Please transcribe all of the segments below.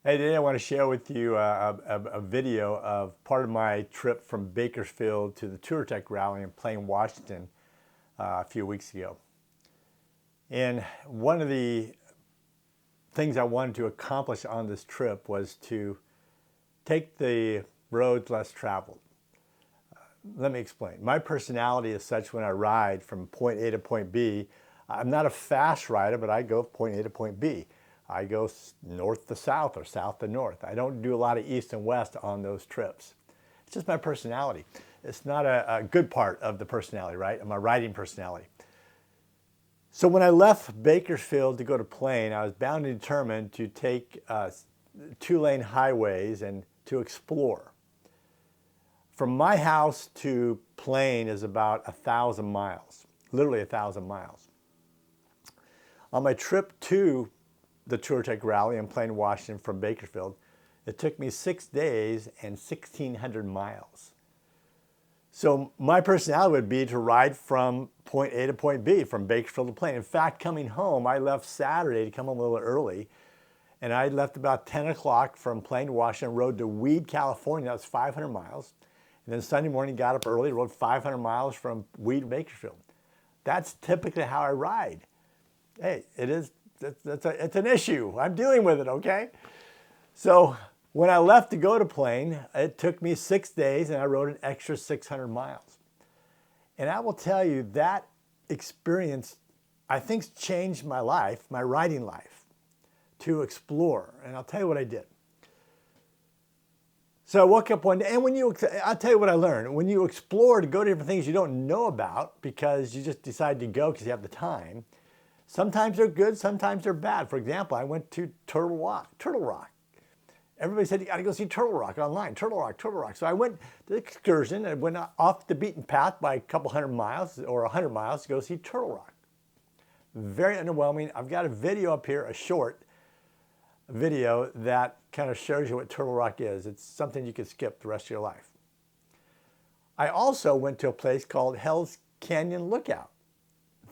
Hey, today I want to share with you a video of part of my trip from Bakersfield to the Touratech Rally in Plain, Washington a few weeks ago. And one of the things I wanted to accomplish on this trip was to take the roads less traveled. Let me explain. My personality is such when I ride from point A to point B, I'm not a fast rider, but I go point A to point B. I go north to south or south to north. I don't do a lot of east and west on those trips. It's just my personality. It's not a good part of the personality, right? My riding personality. So when I left Bakersfield to go to Plain, I was bound and determined to take 2-lane highways and to explore. From my house to Plain is about 1,000 miles, literally 1,000 miles. On my trip to the Touratech Rally in Plain, Washington from Bakersfield, it took me 6 days and 1,600 miles. So my personality would be to ride from point A to point B, from Bakersfield to Plain. In fact, coming home, I left Saturday to come home a little early, and I left about 10 o'clock from Plain, Washington, rode to Weed, California. That's 500 miles. And then Sunday morning, got up early, rode 500 miles from Weed to Bakersfield. That's typically how I ride. Hey, it's an issue. I'm dealing with it, okay? So when I left to go to Plain, it took me 6 days and I rode an extra 600 miles. And I will tell you that experience, I think, changed my life, my riding life, to explore. And I'll tell you what I did. So I woke up one day, and I'll tell you what I learned. When you explore to go to different things you don't know about because you just decide to go because you have the time, sometimes they're good, sometimes they're bad. For example, I went to Turtle Rock. Everybody said, you got to go see Turtle Rock online, Turtle Rock. So I went to the excursion and went off the beaten path by a couple 100 miles or 100 miles to go see Turtle Rock. Very underwhelming. I've got a video up here, a short video that kind of shows you what Turtle Rock is. It's something you could skip the rest of your life. I also went to a place called Hell's Canyon Lookout.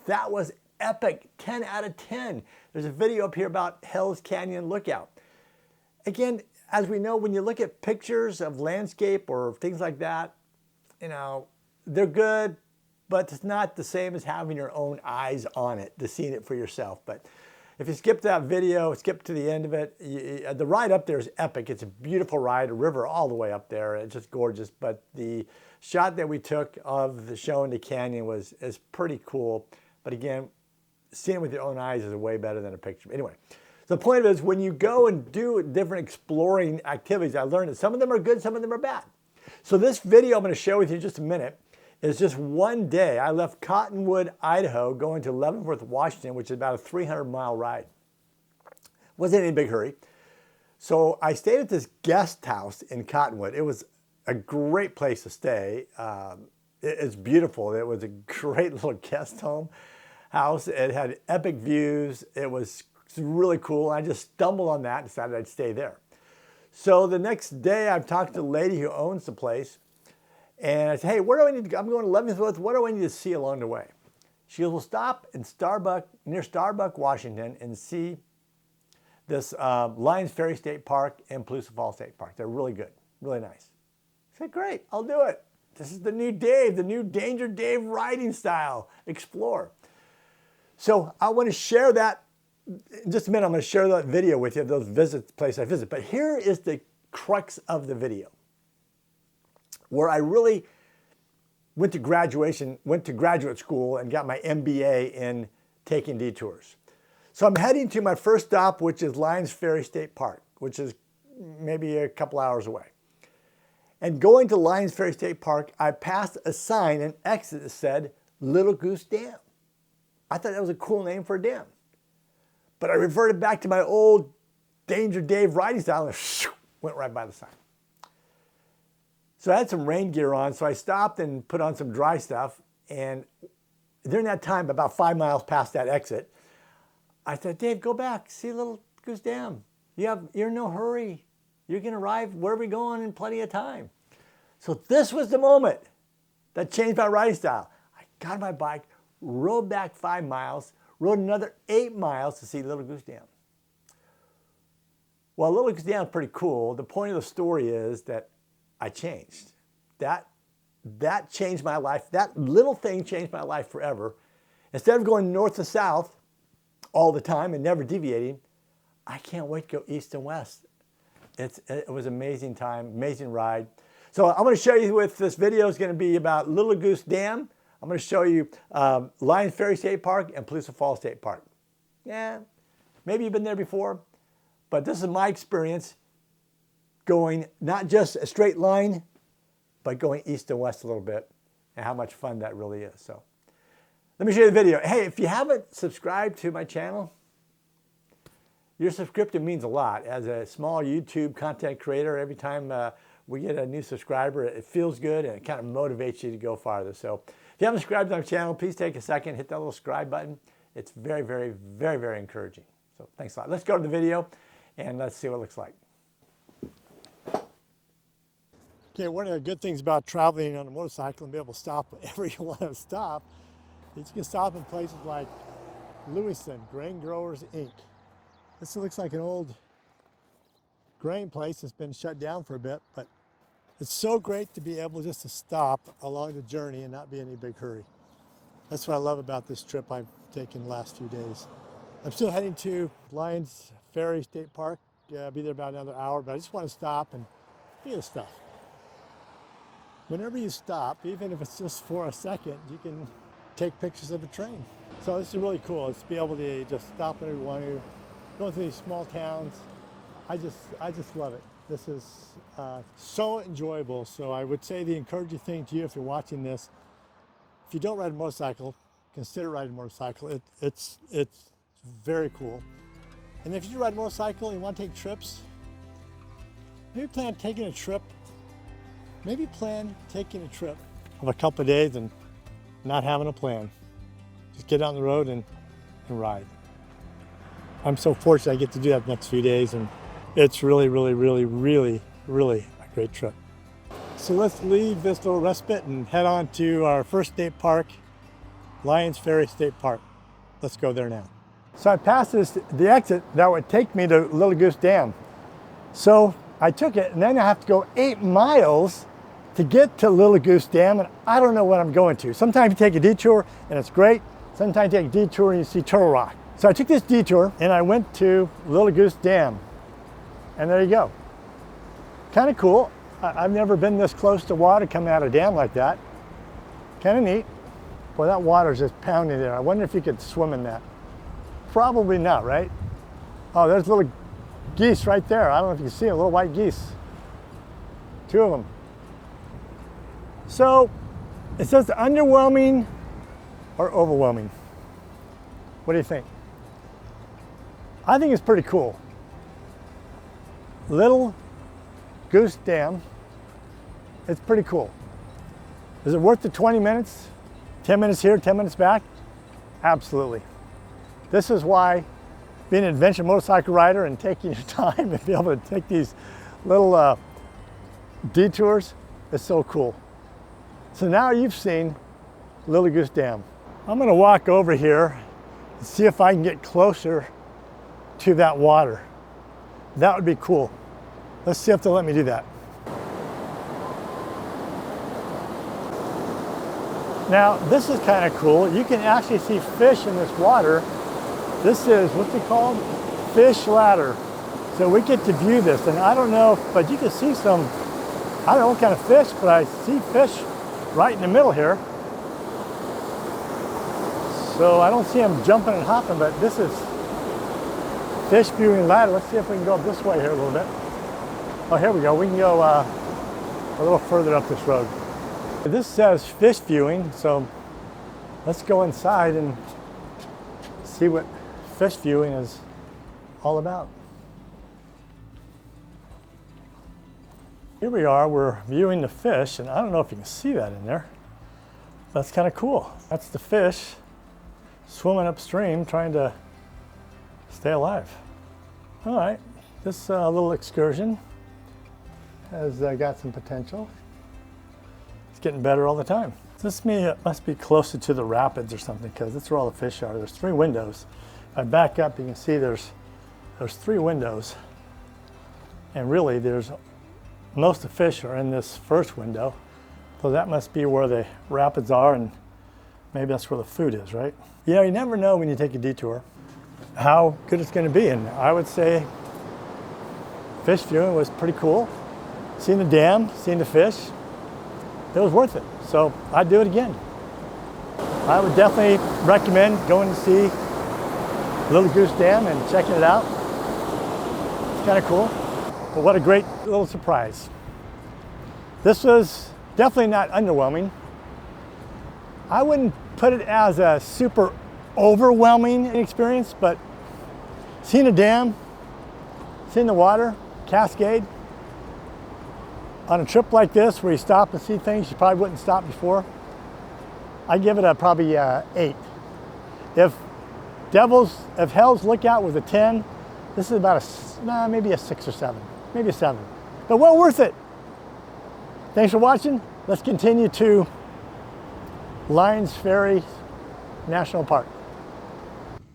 That was epic, 10 out of 10. There's a video up here about Hell's Canyon Lookout. Again, as we know, when you look at pictures of landscape or things like that, you know, they're good, but it's not the same as having your own eyes on it, to seeing it for yourself. But if you skip that video, skip to the end of it, the ride up there is epic. It's a beautiful ride, a river all the way up there. It's just gorgeous. But the shot that we took of the show in the canyon is pretty cool. But again, seeing it with your own eyes is way better than a picture. Anyway, the point of it is when you go and do different exploring activities, I learned that some of them are good, some of them are bad. So this video I'm going to share with you in just a minute is just one day. I left Cottonwood, Idaho, going to Leavenworth, Washington, which is about a 300-mile ride. Wasn't in any big hurry. So I stayed at this guest house in Cottonwood. It was a great place to stay. It's beautiful. It was a great little guest house. It had epic views. It was really cool. I just stumbled on that and decided I'd stay there. So the next day, I've talked to the lady who owns the place. And I said, hey, where do I need to go? I'm going to Leavenworth. What do I need to see along the way? She goes, well, stop in near Starbuck, Washington, and see this Lions Ferry State Park and Palouse Falls State Park. They're really good, really nice. I said, great, I'll do it. This is the new Dave, the new Danger Dave riding style. Explore. So I want to share that. In just a minute, I'm going to share that video with you of those places I visit. But here is the crux of the video, where I really went to graduate school and got my M.B.A. in taking detours. So I'm heading to my first stop, which is Lions Ferry State Park, which is maybe a couple hours away. And going to Lions Ferry State Park, I passed a sign, an exit that said Little Goose Dam. I thought that was a cool name for a dam. But I reverted back to my old Danger Dave riding style and went right by the sign. So I had some rain gear on, so I stopped and put on some dry stuff. And during that time, about 5 miles past that exit, I said, Dave, go back, see Little Goose Dam. You're in no hurry. You're going to arrive where we're going in plenty of time. So this was the moment that changed my riding style. I got on my bike, rode back 5 miles, rode another 8 miles to see Little Goose Dam. Well, Little Goose Dam is pretty cool. The point of the story is that I changed. That changed my life. That little thing changed my life forever. Instead of going north to south all the time and never deviating, I can't wait to go east and west. It was an amazing time, amazing ride. So I'm going to show you with this video is going to be about Little Goose Dam. I'm going to show you Lions Ferry State Park and Palouse Falls State Park. Yeah, maybe you've been there before, but this is my experience going not just a straight line, but going east and west a little bit, and how much fun that really is. So let me show you the video. Hey, if you haven't subscribed to my channel, your subscription means a lot. As a small YouTube content creator, every time we get a new subscriber, it feels good and it kind of motivates you to go farther. So if you haven't subscribed to my channel, please take a second, hit that little subscribe button. It's very, very, very, very encouraging. So thanks a lot. Let's go to the video and let's see what it looks like. Okay, one of the good things about traveling on a motorcycle and be able to stop wherever you want to stop is you can stop in places like Lewiston, Grain Growers Inc. This looks like an old grain place that's been shut down for a bit, but it's so great to be able just to stop along the journey and not be in any big hurry. That's what I love about this trip I've taken the last few days. I'm still heading to Lions Ferry State Park. I'll be there about another hour, but I just want to stop and see the stuff. Whenever you stop, even if it's just for a second, you can take pictures of a train. So this is really cool. It's to be able to just stop whenever you want to, go through these small towns. I just love it. This is so enjoyable. So I would say the encouraging thing to you if you're watching this, if you don't ride a motorcycle, consider riding a motorcycle. It's very cool. And if you ride a motorcycle and you want to take trips, maybe plan taking a trip of a couple of days and not having a plan. Just get on the road and ride. I'm so fortunate I get to do that the next few days, and it's really, really, really, really, really a great trip. So let's leave this little respite and head on to our first state park, Lions Ferry State Park. Let's go there now. So I passed the exit that would take me to Little Goose Dam. So I took it, and then I have to go 8 miles to get to Little Goose Dam, and I don't know what I'm going to. Sometimes you take a detour and it's great. Sometimes you take a detour and you see Turtle Rock. So I took this detour and I went to Little Goose Dam, and there you go. Kind of cool. I've never been this close to water coming out of a dam like that. Kind of neat. Boy, that water's just pounding there. I wonder if you could swim in that. Probably not, right? Oh, there's little geese right there. I don't know if you can see them, little white geese. 2 of them. So it says underwhelming or overwhelming. What do you think? I think it's pretty cool. Little Goose Dam, it's pretty cool. Is it worth the 20 minutes? 10 minutes here, 10 minutes back? Absolutely. This is why being an adventure motorcycle rider and taking your time and be able to take these little detours is so cool. So now you've seen Little Goose Dam. I'm gonna walk over here and see if I can get closer to that water. That would be cool. Let's see if they'll let me do that. Now, this is kind of cool. You can actually see fish in this water. This is, what's it called? Fish ladder. So we get to view this, and I don't know, but you can see some, I don't know what kind of fish, but I see fish right in the middle here. So I don't see them jumping and hopping, but this is fish viewing ladder. Let's see if we can go up this way here a little bit. Oh, here we go. We can go a little further up this road. This says fish viewing, so let's go inside and see what fish viewing is all about. Here we are, we're viewing the fish, and I don't know if you can see that in there. That's kind of cool. That's the fish swimming upstream trying to stay alive. All right, this little excursion has got some potential. It's getting better all the time. This must be closer to the rapids or something, because that's where all the fish are. There's 3 windows. If I back up, you can see there's 3 windows. And really, most of the fish are in this first window. So that must be where the rapids are, and maybe that's where the food is, right? You know, you never know when you take a detour how good it's going to be. And I would say fish viewing was pretty cool. Seeing the dam, seeing the fish, it was worth it. So I'd do it again. I would definitely recommend going to see Little Goose Dam and checking it out. It's kind of cool. But what a great little surprise. This was definitely not underwhelming. I wouldn't put it as a super overwhelming experience, but seeing a dam, seeing the water, cascade, on a trip like this where you stop and see things you probably wouldn't stop before, I'd give it probably 8. If Hell's Lookout was a 10, this is about maybe a 6 or 7, maybe a 7. But well worth it. Thanks for watching. Let's continue to Lions Ferry National Park.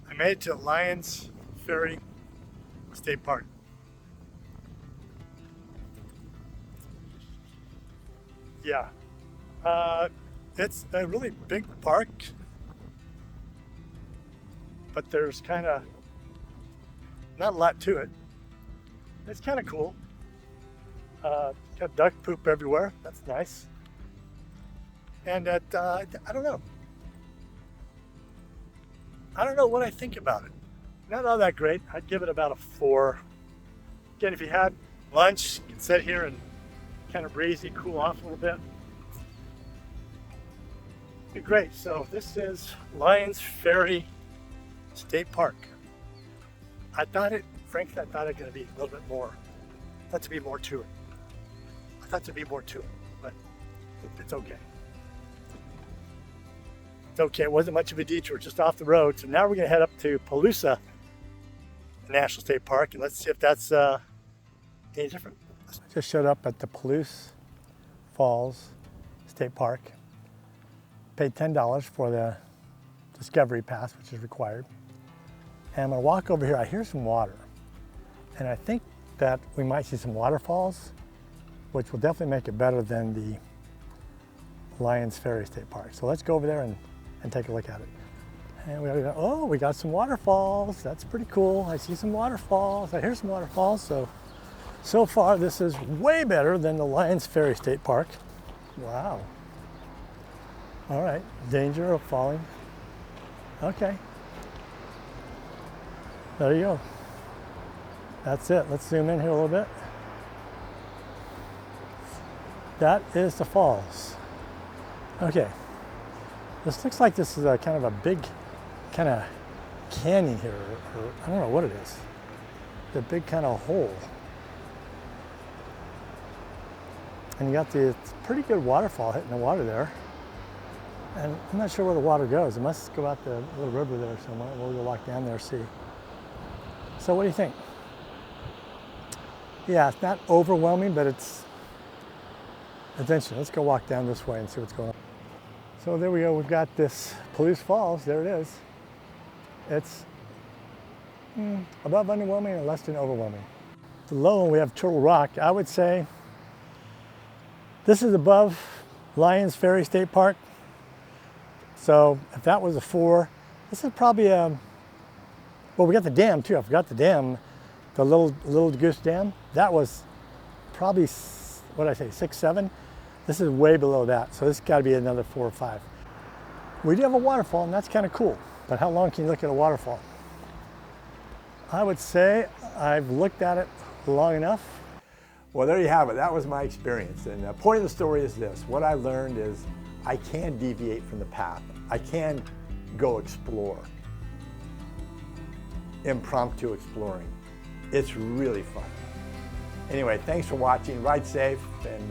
I made it to Lions Ferry State Park. Yeah, it's a really big park, but there's kind of not a lot to it. It's kind of cool. Got duck poop everywhere. That's nice. And I don't know. I don't know what I think about it. Not all that great. I'd give it about a 4. Again, if you had lunch, you could sit here and kind of breezy, cool off a little bit. Be great. So this is Lions Ferry State Park. Frankly, I thought it was going to be a little bit more. I thought there'd be more to it. But it's okay. It's okay. It wasn't much of a detour, just off the road. So now we're going to head up to Palooza National State Park, and let's see if that's any different. I just showed up at the Palouse Falls State Park. Paid $10 for the Discovery Pass, which is required. And I'm gonna walk over here. I hear some water. And I think that we might see some waterfalls, which will definitely make it better than the Lions Ferry State Park. So let's go over there and take a look at it. And we got some waterfalls. That's pretty cool. I see some waterfalls. I hear some waterfalls. So far, this is way better than the Lions Ferry State Park. Wow. All right, danger of falling. Okay. There you go. That's it. Let's zoom in here a little bit. That is the falls. Okay. This looks like this is a kind of a big kind of canyon here, or I don't know what it is. The big kind of hole. And you got the pretty good waterfall hitting the water there. And I'm not sure where the water goes. It must go out the little river there somewhere. We'll go walk down there and see. So what do you think? Yeah, it's not overwhelming, but it's interesting. Let's go walk down this way and see what's going on. So there we go. We've got this Palouse Falls. There it is. It's above underwhelming and less than overwhelming. Below we have Turtle Rock. I would say this is above Lions Ferry State Park. So if that was a 4, this is probably well, we got the dam too. I forgot the dam, the little Goose Dam. That was probably, what did I say, 6, 7? This is way below that. So this has got to be another 4 or 5. We do have a waterfall, and that's kind of cool. But how long can you look at a waterfall? I would say I've looked at it long enough. Well, there you have it. That was my experience. And the point of the story is this. What I learned is I can deviate from the path. I can go explore. Impromptu exploring. It's really fun. Anyway, thanks for watching. Ride safe, and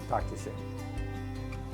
talk to you soon.